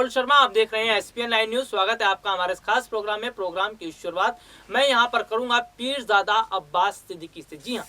राहुल शर्मा, आप देख रहे हैं एसपीएन लाइव न्यूज। स्वागत है आपका हमारे इस खास प्रोग्राम में। प्रोग्राम की शुरुआत मैं यहां पर करूंगा पीरजादा अब्बास सिद्दीकी से। जी हां,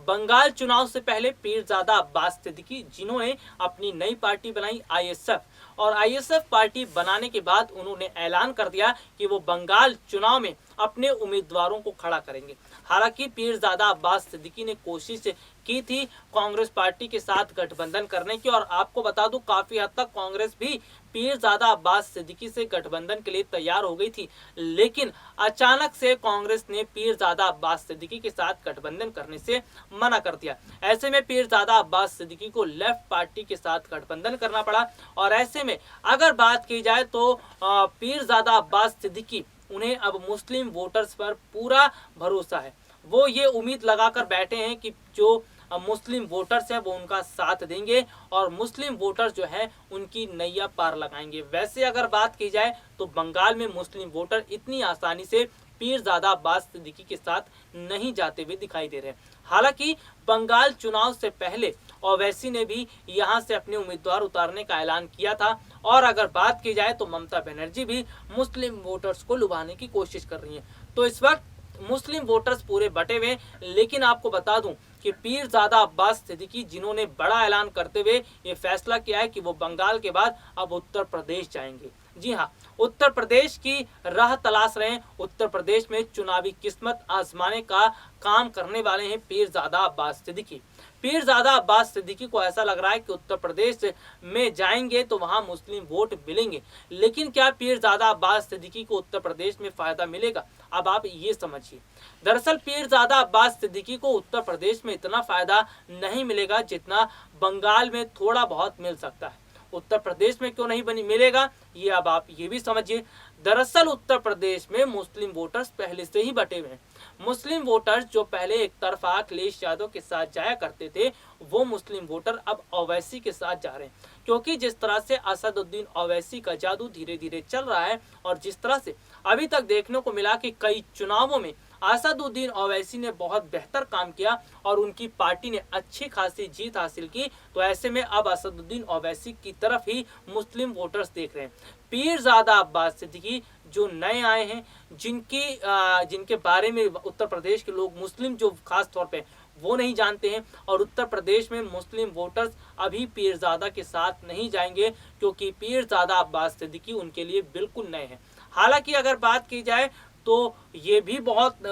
बंगाल चुनाव से पहले पीरजादा अब्बास सिद्दीकी, जिन्होंने अपनी नई पार्टी बनाई आईएसएफ, और आईएसएफ पार्टी बनाने के बाद उन्होंने ऐलान कर दिया कि वो बंगाल चुनाव में अपने उम्मीदवारों को खड़ा करेंगे। हालांकि पीरजादा अब्बास सिद्दीकी ने कोशिश की थी कांग्रेस पार्टी के साथ गठबंधन करने की, और आपको बता दूं काफी हद तक कांग्रेस भी पीरजादा अब्बास सिद्दीकी से गठबंधन के लिए तैयार हो गई थी, लेकिन अचानक से कांग्रेस ने पीरजादा अब्बास सिद्दीकी के साथ गठबंधन करने से मना कर दिया। ऐसे में पीरजादा अब्बास सिद्दीकी को लेफ्ट पार्टी के साथ गठबंधन करना पड़ा। और ऐसे में अगर बात की जाए तो पीरजादा अब्बास सिद्दीकी, उन्हें अब मुस्लिम वोटर्स पर पूरा भरोसा है। वो ये उम्मीद लगाकर बैठे हैं कि जो मुस्लिम वोटर्स हैं वो उनका साथ देंगे और मुस्लिम वोटर्स जो है उनकी नैया पार लगाएंगे। वैसे अगर बात की जाए तो बंगाल में मुस्लिम वोटर इतनी आसानी से पीरजादा अब्बास सिद्दीकी के साथ नहीं जाते हुए दिखाई दे रहे हैं। हालांकि बंगाल चुनाव से पहले ओवैसी ने भी यहां से अपने उम्मीदवार उतारने का ऐलान किया था, और अगर बात की जाए तो ममता बनर्जी भी मुस्लिम वोटर्स को लुभाने की कोशिश कर रही है। तो इस वक्त मुस्लिम वोटर्स पूरे बटे हुए, लेकिन आपको बता दूं कि पीरजादा अब्बास सिद्दीकी, जिन्होंने बड़ा ऐलान करते हुए ये फैसला किया है कि वो बंगाल के बाद अब उत्तर प्रदेश जाएंगे। जी हाँ, उत्तर प्रदेश की राह तलाश रहे हैं। उत्तर प्रदेश में चुनावी किस्मत आजमाने का काम करने वाले हैं पीरजादा अब्बास सिद्दीकी। पीरजादा अब्बास सिद्दीकी को ऐसा लग रहा है कि उत्तर प्रदेश में जाएंगे तो वहां मुस्लिम वोट मिलेंगे, लेकिन क्या पीरजादा अब्बास सिद्दीकी को उत्तर प्रदेश में फायदा मिलेगा? अब आप ये समझिए। दरअसल पीरजादा अब्बास सिद्दीकी को उत्तर प्रदेश में इतना फायदा नहीं मिलेगा जितना बंगाल में थोड़ा बहुत मिल सकता है। उत्तर प्रदेश में क्यों नहीं बनी मिलेगा, ये अब आप ये भी समझिए। दरअसल उत्तर प्रदेश में मुस्लिम वोटर्स पहले से ही बटे हुए हैं। मुस्लिम वोटर्स जो पहले एक तरफा अखिलेश यादव के साथ जाया करते थे, वो मुस्लिम वोटर अब ओवैसी के साथ जा रहे हैं, क्योंकि जिस तरह से असदुद्दीन ओवैसी का जादू धीरे धीरे चल रहा है, और जिस तरह से अभी तक देखने को मिला कि कई चुनावों में असदुद्दीन ओवैसी ने बहुत बेहतर काम किया और उनकी पार्टी ने अच्छी खासी जीत हासिल की, तो ऐसे में अब असदुद्दीन ओवैसी की तरफ ही मुस्लिम वोटर्स देख रहे हैं। पीरजादा अब्बास सिद्दीकी जो नए आए हैं, जिनके बारे में उत्तर प्रदेश के लोग, मुस्लिम जो खास तौर पे, वो नहीं जानते हैं, और उत्तर प्रदेश में मुस्लिम वोटर्स अभी पीरजादा के साथ नहीं जाएंगे, क्योंकि पीरजादा अब्बास सिद्दीकी उनके लिए बिल्कुल नए हैं। हालांकि अगर बात की जाए तो ये भी बहुत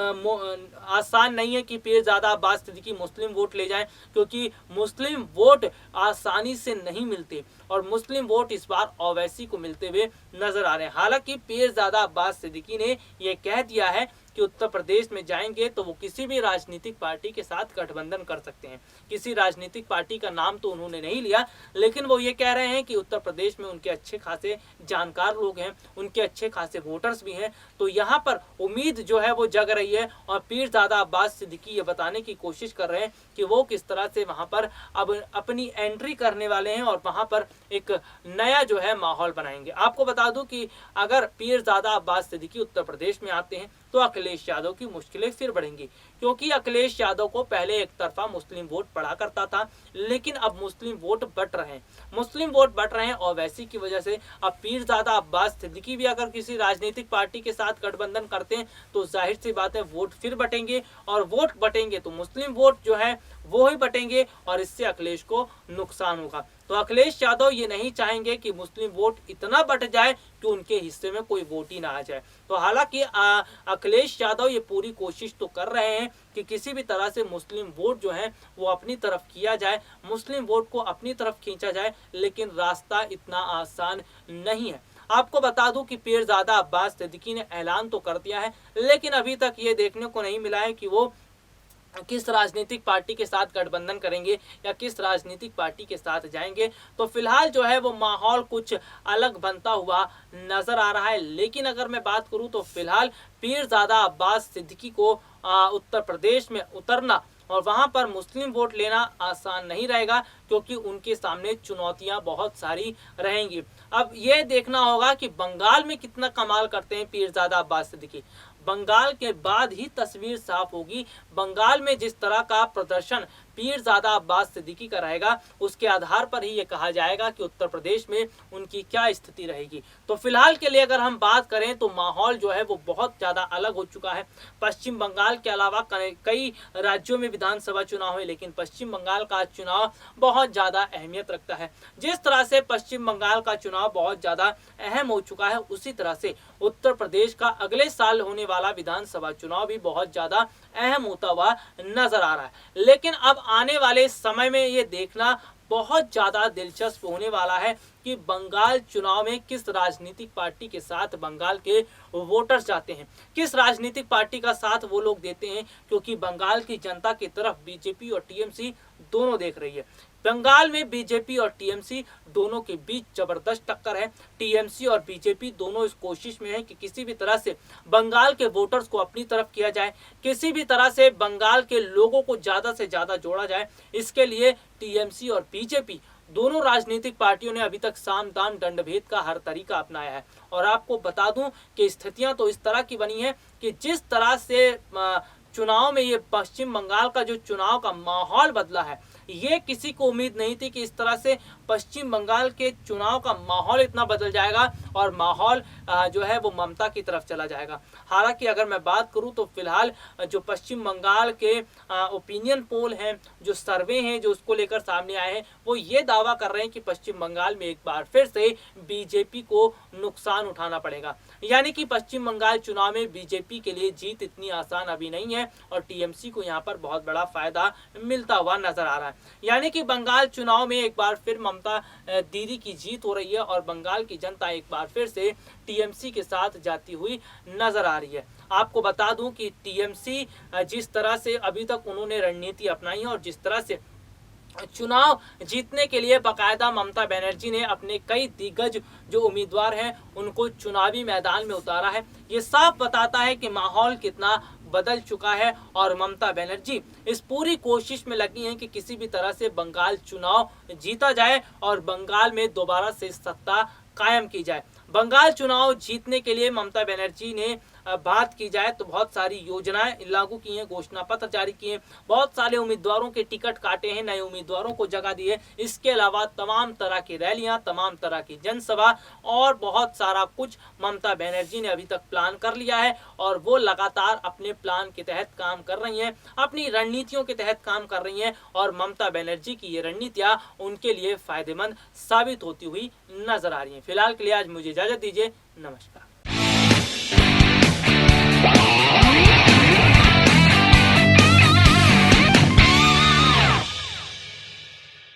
आसान नहीं है कि पीरजादा अब्बास सिद्दीकी मुस्लिम वोट ले जाएं, क्योंकि मुस्लिम वोट आसानी से नहीं मिलते, और मुस्लिम वोट इस बार ओवैसी को मिलते हुए नजर आ रहे हैं। हालांकि पीरजादा अब्बास सिद्दीकी ने यह कह दिया है कि उत्तर प्रदेश में जाएंगे तो वो किसी भी राजनीतिक पार्टी के साथ गठबंधन कर सकते हैं। किसी राजनीतिक पार्टी का नाम तो उन्होंने नहीं लिया, लेकिन वो ये कह रहे हैं कि उत्तर प्रदेश में उनके अच्छे खासे जानकार लोग हैं, उनके अच्छे खासे वोटर्स भी हैं, तो यहाँ पर उम्मीद जो है वो जग रही है। और पीरजादा अब्बास सिद्दीकी ये बताने की कोशिश कर रहे हैं कि वो किस तरह से वहाँ पर अब अपनी एंट्री करने वाले हैं और वहाँ पर एक नया जो है माहौल बनाएंगे। आपको बता दूं कि अगर पीरजादा अब्बास सिद्दीकी उत्तर प्रदेश में आते हैं तो अखिलेश यादव की मुश्किलें फिर बढ़ेंगी, क्योंकि अखिलेश यादव को पहले एक तरफा मुस्लिम वोट पड़ा करता था, लेकिन अब मुस्लिम वोट बट रहे हैं। मुस्लिम वोट बट रहे हैं ओवैसी की वजह से। अब पीरजादा अब्बास सिद्दीकी भी अगर किसी राजनीतिक पार्टी के साथ गठबंधन करते हैं तो जाहिर सी बात है वोट फिर बटेंगे, और वोट बटेंगे तो मुस्लिम वोट जो है वो ही बटेंगे, और इससे अखिलेश को नुकसान होगा। तो अखिलेश यादव ये नहीं चाहेंगे कि मुस्लिम वोट इतना बट जाए कि उनके हिस्से में कोई वोट ही ना आ जाए। तो हालांकि अखिलेश यादव ये पूरी कोशिश तो कर रहे हैं कि किसी भी तरह से मुस्लिम वोट जो है वो अपनी तरफ किया जाए, मुस्लिम वोट को अपनी तरफ खींचा जाए, लेकिन रास्ता इतना आसान नहीं है। आपको बता दूं कि पीरजादा अब्बास सिद्दीकी ने ऐलान तो कर दिया है, लेकिन अभी तक ये देखने को नहीं मिला है कि वो किस राजनीतिक पार्टी के साथ गठबंधन करेंगे या किस राजनीतिक पार्टी के साथ जाएंगे। तो फिलहाल जो है वो माहौल कुछ अलग बनता हुआ नजर आ रहा है। लेकिन अगर मैं बात करूं तो फिलहाल पीरजादा अब्बास सिद्दीकी को उत्तर प्रदेश में उतरना और वहां पर मुस्लिम वोट लेना आसान नहीं रहेगा, क्योंकि उनके सामने चुनौतियां बहुत सारी रहेंगी। अब ये देखना होगा कि बंगाल में कितना कमाल करते हैं पीरजादा अब्बास सिद्दीकी। बंगाल के बाद ही तस्वीर साफ होगी। बंगाल में जिस तरह का प्रदर्शन पीरजादा अब्बास सिद्दीकी का रहेगा, उसके आधार पर ही ये कहा जाएगा कि उत्तर प्रदेश में उनकी क्या स्थिति रहेगी। तो फिलहाल के लिए अगर हम बात करें तो माहौल जो है वो बहुत ज़्यादा अलग हो चुका है। पश्चिम बंगाल के अलावा कई राज्यों में विधानसभा चुनाव है, लेकिन पश्चिम बंगाल का चुनाव बहुत ज़्यादा अहमियत रखता है। जिस तरह से पश्चिम बंगाल का चुनाव बहुत ज़्यादा अहम हो चुका है, उसी तरह से उत्तर प्रदेश का अगले साल होने वाला विधानसभा चुनाव भी बहुत ज़्यादा अहम होता हुआ नजर आ रहा है। लेकिन अब आने वाले समय में ये देखना बहुत ज़्यादा दिलचस्प होने वाला है कि बंगाल चुनाव में किस राजनीतिक पार्टी के साथ बंगाल के वोटर्स जाते हैं, किस राजनीतिक पार्टी का साथ वो लोग देते हैं, क्योंकि बंगाल की जनता की तरफ बीजेपी और टीएमसी दोनों देख रही है। बंगाल में बीजेपी और टीएमसी दोनों के बीच जबरदस्त टक्कर है। टीएमसी और बीजेपी दोनों इस कोशिश में है कि किसी भी तरह से बंगाल के वोटर्स को अपनी तरफ किया जाए, किसी भी तरह से बंगाल के लोगों को ज़्यादा से ज़्यादा जोड़ा जाए। इसके लिए टीएमसी और बीजेपी दोनों राजनीतिक पार्टियों ने अभी तक साम दाम दंडभेद का हर तरीका अपनाया है। और आपको बता दूं कि स्थितियां तो इस तरह की बनी है कि जिस तरह से चुनाव में ये पश्चिम बंगाल का जो चुनाव का माहौल बदला है, ये किसी को उम्मीद नहीं थी कि इस तरह से पश्चिम बंगाल के चुनाव का माहौल इतना बदल जाएगा और माहौल जो है वो ममता की तरफ चला जाएगा। हालांकि अगर मैं बात करूं तो फिलहाल जो पश्चिम बंगाल के ओपिनियन पोल हैं, जो सर्वे हैं जो उसको लेकर सामने आए हैं, वो ये दावा कर रहे हैं कि पश्चिम बंगाल में एक बार फिर से बीजेपी को नुकसान उठाना पड़ेगा। यानी कि पश्चिम बंगाल चुनाव में बीजेपी के लिए जीत इतनी आसान अभी नहीं है और टीएमसी को यहाँ पर बहुत बड़ा फायदा मिलता हुआ नजर आ रहा है। यानी कि बंगाल चुनाव में एक बार फिर ममता दीदी की जीत हो रही है और बंगाल की जनता एक बार फिर से टीएमसी के साथ जाती हुई नजर आ रही है। आपको बता दूं कि टीएमसी जिस तरह से अभी तक उन्होंने रणनीति अपनाई है और जिस तरह से चुनाव जीतने के लिए बाकायदा ममता बनर्जी ने अपने कई दिग्गज जो उम्मीदवार हैं उनको चुनावी मैदान में उतारा है, ये साफ बताता है कि माहौल कितना बदल चुका है और ममता बनर्जी इस पूरी कोशिश में लगी हैं कि किसी भी तरह से बंगाल चुनाव जीता जाए और बंगाल में दोबारा से सत्ता कायम की जाए। बंगाल चुनाव जीतने के लिए ममता बनर्जी ने बात की जाए तो बहुत सारी योजनाएं लागू की हैं, घोषणा पत्र जारी किए, बहुत सारे उम्मीदवारों के टिकट काटे हैं, नए उम्मीदवारों को जगह दी है। इसके अलावा तमाम तरह की रैलियां, तमाम तरह की जनसभा और बहुत सारा कुछ ममता बनर्जी ने अभी तक प्लान कर लिया है और वो लगातार अपने प्लान के तहत काम कर रही हैं, अपनी रणनीतियों के तहत काम कर रही हैं और ममता बनर्जी की ये रणनीतियां उनके लिए फायदेमंद साबित होती हुई नजर आ रही हैं। फिलहाल के लिए आज मुझे इजाजत दीजिए। नमस्कार।